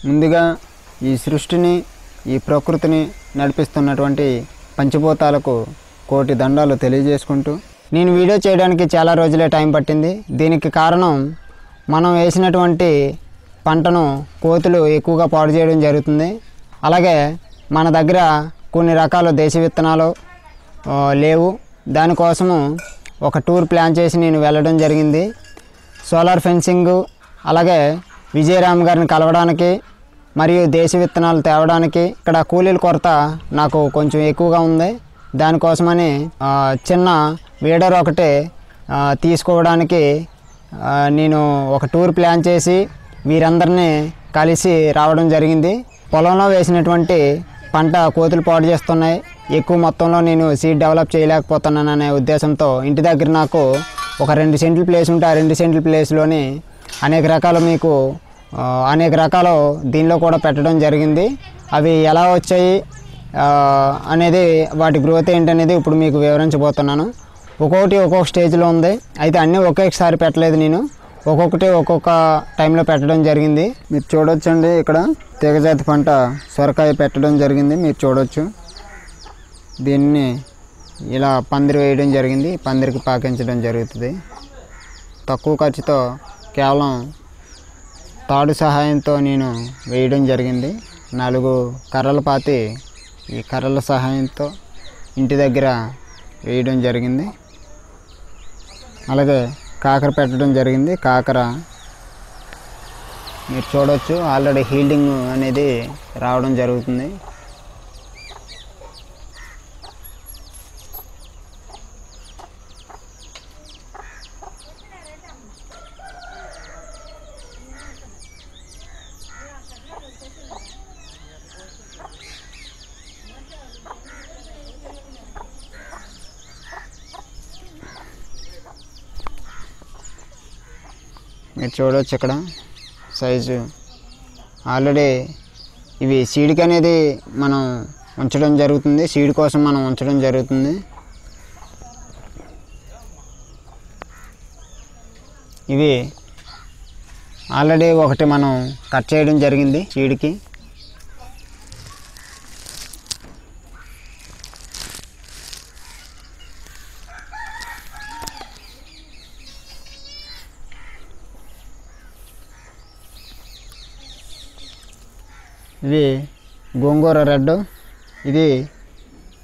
ముందుగా ఈ సృష్టిని ఈ ప్రకృతిని నడిపిస్తున్నటువంటి పంచభూతాలకు కోటి దండాలు తెలియజేసుకుంటూ నేను వీడియో చేయడానికి చాలా రోజులే టైం పట్టింది. దీనికి కారణం మనం వేసినటువంటి పంటను కోతులు ఎక్కువగా పాడు చేయడం జరుగుతుంది. అలాగే మన దగ్గర కొన్ని రకాల దేశీ విత్తనాలు లేవు. దానికోసము ఒక టూర్ ప్లాన్ చేసి నేను వెళ్ళడం జరిగింది. సోలార్ ఫెన్సింగ్, అలాగే విజయరామ్ గారిని కలవడానికి మరియు దేశీ విత్తనాలు తేవడానికి ఇక్కడ కూలీల కొరత నాకు కొంచెం ఎక్కువగా ఉంది. దానికోసమని చిన్న వీడర్ ఒకటి తీసుకోవడానికి నేను ఒక టూర్ ప్లాన్ చేసి వీరందరినీ కలిసి రావడం జరిగింది. పొలంలో వేసినటువంటి పంట కోతులు పాడు చేస్తున్నాయి. ఎక్కువ మొత్తంలో నేను సీడ్ డెవలప్ చేయలేకపోతున్నాననే ఉద్దేశంతో ఇంటి దగ్గర నాకు ఒక 2 సెంట్ల ప్లేస్ ఉంటే ఆ 2 సెంట్ల ప్లేస్లోని అనేక రకాలు దీనిలో కూడా పెట్టడం జరిగింది. అవి ఎలా వచ్చాయి అనేది, వాటి గ్రోత్ ఏంటనేది ఇప్పుడు మీకు వివరించబోతున్నాను. ఒక్కొక్క స్టేజ్లో ఉంది. అయితే అన్నీ ఒకేసారి పెట్టలేదు, నేను ఒక్కొక్కటి ఒక్కొక్క టైంలో పెట్టడం జరిగింది. మీరు చూడొచ్చండి, ఇక్కడ తీగజాతి పంట సొరకాయ పెట్టడం జరిగింది. మీరు చూడొచ్చు, దీన్ని ఇలా పందిరి వేయడం జరిగింది. పందిరికి పాకించడం జరుగుతుంది. తక్కువ ఖర్చుతో కేవలం తాడు సహాయంతో నేను వేయడం జరిగింది. 4 కర్రలు పాతి ఈ కర్రల సహాయంతో ఇంటి దగ్గర వేయడం జరిగింది. అలాగే కాకర పెట్టడం జరిగింది. కాకర మీరు చూడవచ్చు, ఆల్రెడీ హీల్డింగ్ అనేది రావడం జరుగుతుంది. మీరు చూడవచ్చు ఇక్కడ సైజు ఆల్రెడీ ఇవి సీడ్కి అనేది మనం ఉంచడం జరుగుతుంది. సీడ్ కోసం మనం ఉంచడం జరుగుతుంది. ఇవి ఆల్రెడీ ఒకటి మనం కట్ చేయడం జరిగింది సీడ్కి. ఇది గోంగూర రెడ్,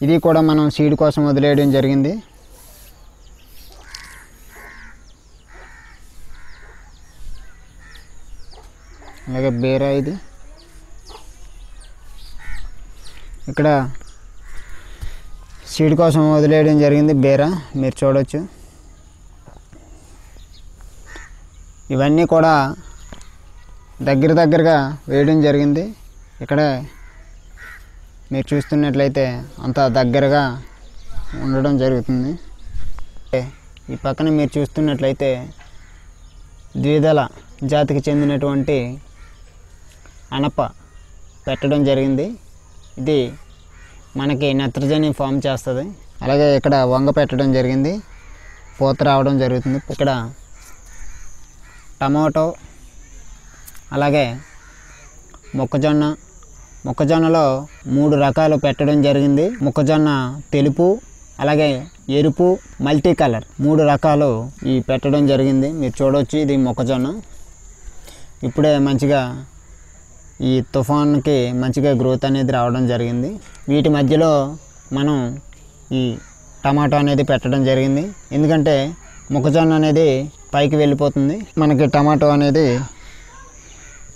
ఇది కూడా మనం సీడ్ కోసం వదిలేయడం జరిగింది. అలాగే బీర, ఇది ఇక్కడ సీడ్ కోసం వదిలేయడం జరిగింది. బీర మీరు చూడవచ్చు. ఇవన్నీ కూడా దగ్గరగా వేయడం జరిగింది. ఇక్కడ మీరు చూస్తున్నట్లయితే అంత దగ్గరగా ఉండడం జరుగుతుంది. ఈ పక్కన మీరు చూస్తున్నట్లయితే ద్విదళ జాతికి చెందినటువంటి అనప పెట్టడం జరిగింది. ఇది మనకి నత్రజని ఫామ్ చేస్తుంది. అలాగే ఇక్కడ వంగ పెట్టడం జరిగింది. పూత రావడం జరుగుతుంది. ఇక్కడ టమాటో, అలాగే మొక్కజొన్నలో 3 రకాలు పెట్టడం జరిగింది. మొక్కజొన్న తెలుపు, అలాగే ఎరుపు, మల్టీ కలర్ 3 రకాలు ఈ పెట్టడం జరిగింది. మీరు చూడవచ్చు, ఇది మొక్కజొన్న ఇప్పుడే మంచిగా ఈ తుఫాన్కి మంచిగా గ్రోత్ అనేది రావడం జరిగింది. వీటి మధ్యలో మనం ఈ టమాటో అనేది పెట్టడం జరిగింది. ఎందుకంటే మొక్కజొన్న అనేది పైకి వెళ్ళిపోతుంది, మనకి టమాటో అనేది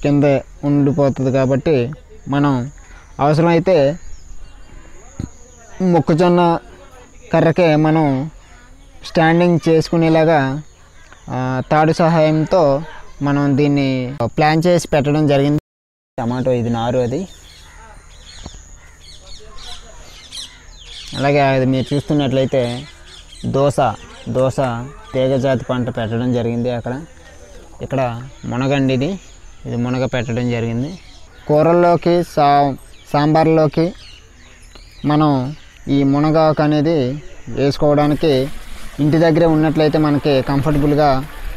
కింద ఉండిపోతుంది. కాబట్టి మనం అవసరమైతే మొక్కజొన్న కర్రకే మనం స్టాండింగ్ చేసుకునేలాగా తాడు సహాయంతో మనం దీన్ని ప్లాన్ చేసి పెట్టడం జరిగింది. టమాటో ఇది నారు, అది అలాగే అది మీరు చూస్తున్నట్లయితే దోస తీగజాతి పంట పెట్టడం జరిగింది. ఇక్కడ మునగండి, ఇది మునగ పెట్టడం జరిగింది. కూరల్లోకి సాంబార్లోకి మనం ఈ మునగాకు అనేది వేసుకోవడానికి ఇంటి దగ్గరే ఉన్నట్లయితే మనకి కంఫర్టబుల్గా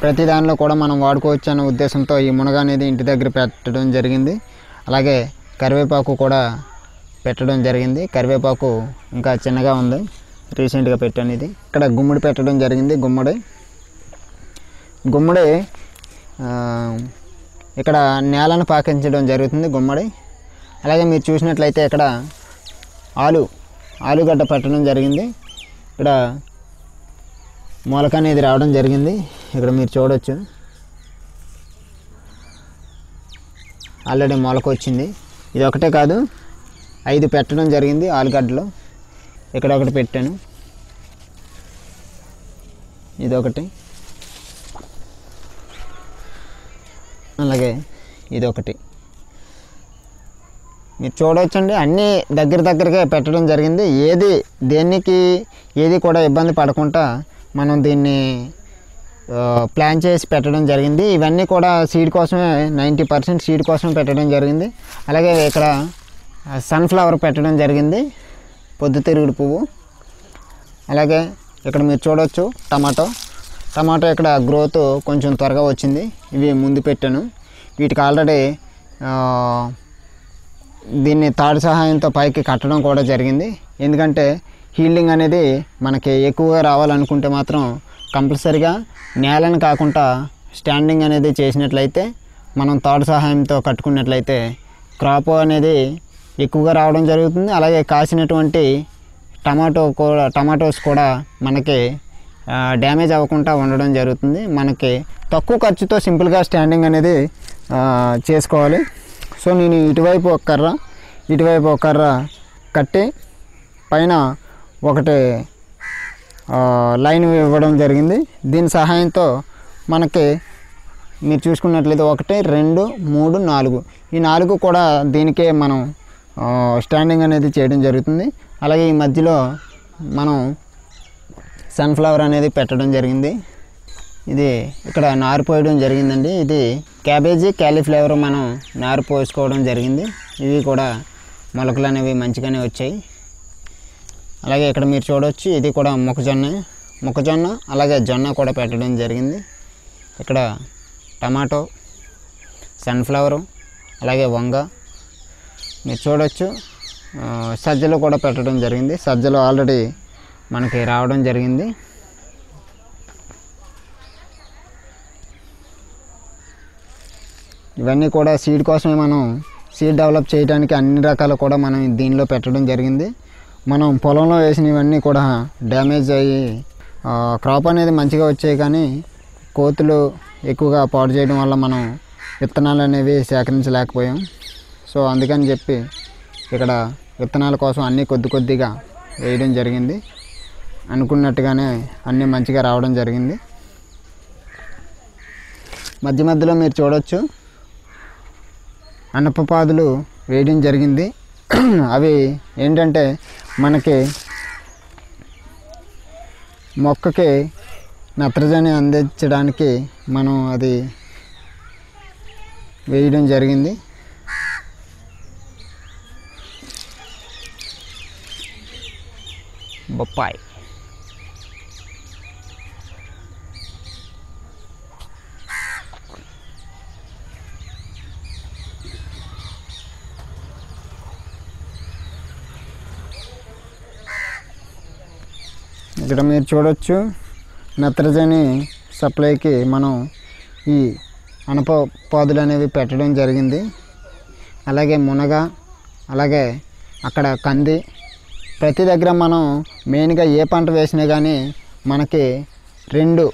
ప్రతి దానిలో కూడా మనం వాడుకోవచ్చు అనే ఉద్దేశంతో ఈ మునగ అనేది ఇంటి దగ్గర పెట్టడం జరిగింది. అలాగే కరివేపాకు కూడా పెట్టడం జరిగింది. కరివేపాకు ఇంకా చిన్నగా ఉంది, రీసెంట్గా పెట్టాను. ఇది ఇక్కడ గుమ్మడి పెట్టడం జరిగింది. గుమ్మడి ఇక్కడ నేలను పాకించడం జరుగుతుంది గుమ్మడి. అలాగే మీరు చూసినట్లయితే ఇక్కడ ఆలుగడ్డ పెట్టడం జరిగింది. ఇక్కడ మొలక అనేది రావడం జరిగింది. ఇక్కడ మీరు చూడవచ్చు, ఆల్రెడీ మొలక వచ్చింది. ఇది ఒకటే కాదు, 5 పెట్టడం జరిగింది ఆలుగడ్డలు. ఇక్కడ ఒకటి పెట్టాను, ఇదొకటి, అలాగే ఇదొకటి. మీరు చూడవచ్చండి, అన్నీ దగ్గరగా పెట్టడం జరిగింది. ఏది కూడా ఇబ్బంది పడకుండా మనం దీన్ని ప్లాన్ చేసి పెట్టడం జరిగింది. ఇవన్నీ కూడా సీడ్ కోసమే, 90% సీడ్ కోసం పెట్టడం జరిగింది. అలాగే ఇక్కడ సన్ఫ్లవర్ పెట్టడం జరిగింది, పొద్దుతిరుగుడు పువ్వు. అలాగే ఇక్కడ మీరు చూడవచ్చు టమాటో ఇక్కడ గ్రోత్ కొంచెం త్వరగా వచ్చింది. ఇవి ముందు పెట్టాను. వీటికి ఆల్రెడీ దీన్ని తాడు సహాయంతో పైకి కట్టడం కూడా జరిగింది. ఎందుకంటే హీల్డింగ్ అనేది మనకి ఎక్కువగా రావాలనుకుంటే మాత్రం కంపల్సరిగా నేలను కాకుండా స్టాండింగ్ అనేది చేసినట్లయితే, మనం తాడు సహాయంతో కట్టుకున్నట్లయితే క్రాప్ అనేది ఎక్కువగా రావడం జరుగుతుంది. అలాగే కాసినటువంటి టమాటోస్ కూడా మనకి డ్యామేజ్ అవ్వకుండా ఉండడం జరుగుతుంది. మనకి తక్కువ ఖర్చుతో సింపుల్గా స్టాండింగ్ అనేది చేసుకోవాలి. సో నేను ఇటువైపు ఒక కర్ర కట్టి పైన ఒకటి లైన్ ఇవ్వడం జరిగింది. దీని సహాయంతో మనకి మీరు చూసుకున్నట్లయితే 1, 2, 3, 4 ఈ 4 కూడా దీనికే మనం స్టాండింగ్ అనేది చేయడం జరుగుతుంది. అలాగే ఈ మధ్యలో మనం సన్ఫ్లవర్ అనేది పెట్టడం జరిగింది. ఇది ఇక్కడ నారు పోయడం జరిగిందండి. ఇది క్యాబేజీ, క్యాలీఫ్లవర్ మనం నారు పోసుకోవడం జరిగింది. ఇవి కూడా మొలకలు అనేవి మంచిగానే వచ్చాయి. అలాగే ఇక్కడ మీరు చూడవచ్చు, ఇది కూడా మొక్కజొన్న అలాగే జొన్న కూడా పెట్టడం జరిగింది. ఇక్కడ టమాటో, సన్ఫ్లవరు, అలాగే వంగ మీరు చూడవచ్చు. సజ్జలు కూడా పెట్టడం జరిగింది. సజ్జలు ఆల్రెడీ మనకి రావడం జరిగింది. ఇవన్నీ కూడా సీడ్ కోసమే, మనం సీడ్ డెవలప్ చేయడానికి అన్ని రకాలు కూడా మనం దీనిలో పెట్టడం జరిగింది. మనం పొలంలో వేసినవన్నీ కూడా డ్యామేజ్ అయ్యి క్రాప్ అనేది మంచిగా వచ్చాయి, కానీ కోతులు ఎక్కువగా పాడు చేయడం వల్ల మనం విత్తనాలు అనేవి సేకరించలేకపోయాం. సో అందుకని చెప్పి ఇక్కడ విత్తనాల కోసం అన్నీ కొద్దిగా వేయడం జరిగింది. అనుకున్నట్టుగానే అన్నీ మంచిగా రావడం జరిగింది. మధ్యలో మీరు చూడవచ్చు, అనపపాదులు వేయడం జరిగింది. అవి ఏంటంటే మనకి మొక్కకి నత్రజని అందించడానికి మనం అది వేయడం జరిగింది. బొప్పాయి ఇక్కడ మీరు చూడవచ్చు, నత్రజని సప్లైకి మనం ఈ అనప పాదులు అనేవి పెట్టడం జరిగింది. అలాగే మునగ, అలాగే అక్కడ కంది, ప్రతి దగ్గర మనం మెయిన్గా ఏ పంట వేసినా కానీ మనకి 2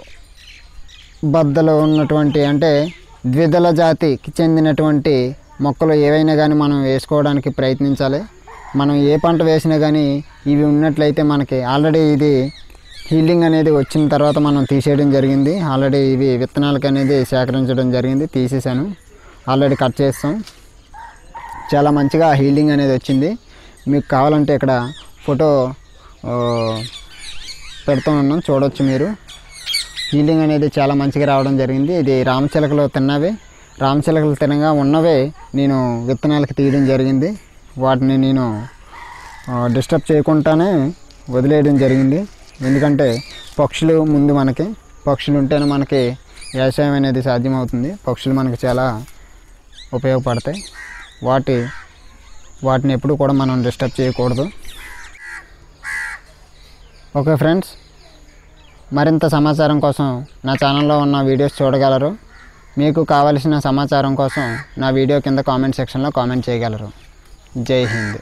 బద్దలు ఉన్నటువంటి, అంటే ద్విదళ జాతికి చెందినటువంటి మొక్కలు ఏవైనా కానీ మనం వేసుకోవడానికి ప్రయత్నించాలి. మనం ఏ పంట వేసినా కానీ ఇవి ఉన్నట్లయితే మనకి ఆల్రెడీ ఇది హీల్డింగ్ అనేది వచ్చిన తర్వాత మనం తీసేయడం జరిగింది. ఆల్రెడీ ఇవి విత్తనాలకు అనేది సేకరించడం జరిగింది, తీసేసాను, ఆల్రెడీ కట్ చేస్తాం. చాలా మంచిగా హీల్డింగ్ అనేది వచ్చింది. మీకు కావాలంటే ఇక్కడ ఫోటో పెడుతూ ఉన్నాం, చూడవచ్చు మీరు. హీల్డింగ్ అనేది చాలా మంచిగా రావడం జరిగింది. ఇది రామచిలకలు తిన్నవి, రామచిలకలు తినగా ఉన్నవే నేను విత్తనాలకు తీయడం జరిగింది. వాటిని నేను డిస్టర్బ్ చేయకుండానే వదిలేయడం జరిగింది. ఎందుకంటే పక్షులు ముందు పక్షులు ఉంటేనే మనకి వ్యవసాయం అనేది సాధ్యమవుతుంది. పక్షులు మనకి చాలా ఉపయోగపడతాయి. వాటిని ఎప్పుడు కూడా మనం డిస్టర్బ్ చేయకూడదు. ఓకే ఫ్రెండ్స్, మరింత సమాచారం కోసం నా ఛానల్లో ఉన్న వీడియోస్ చూడగలరు. మీకు కావలసిన సమాచారం కోసం నా వీడియో కింద కామెంట్ సెక్షన్లో కామెంట్ చేయగలరు. జై హింద్.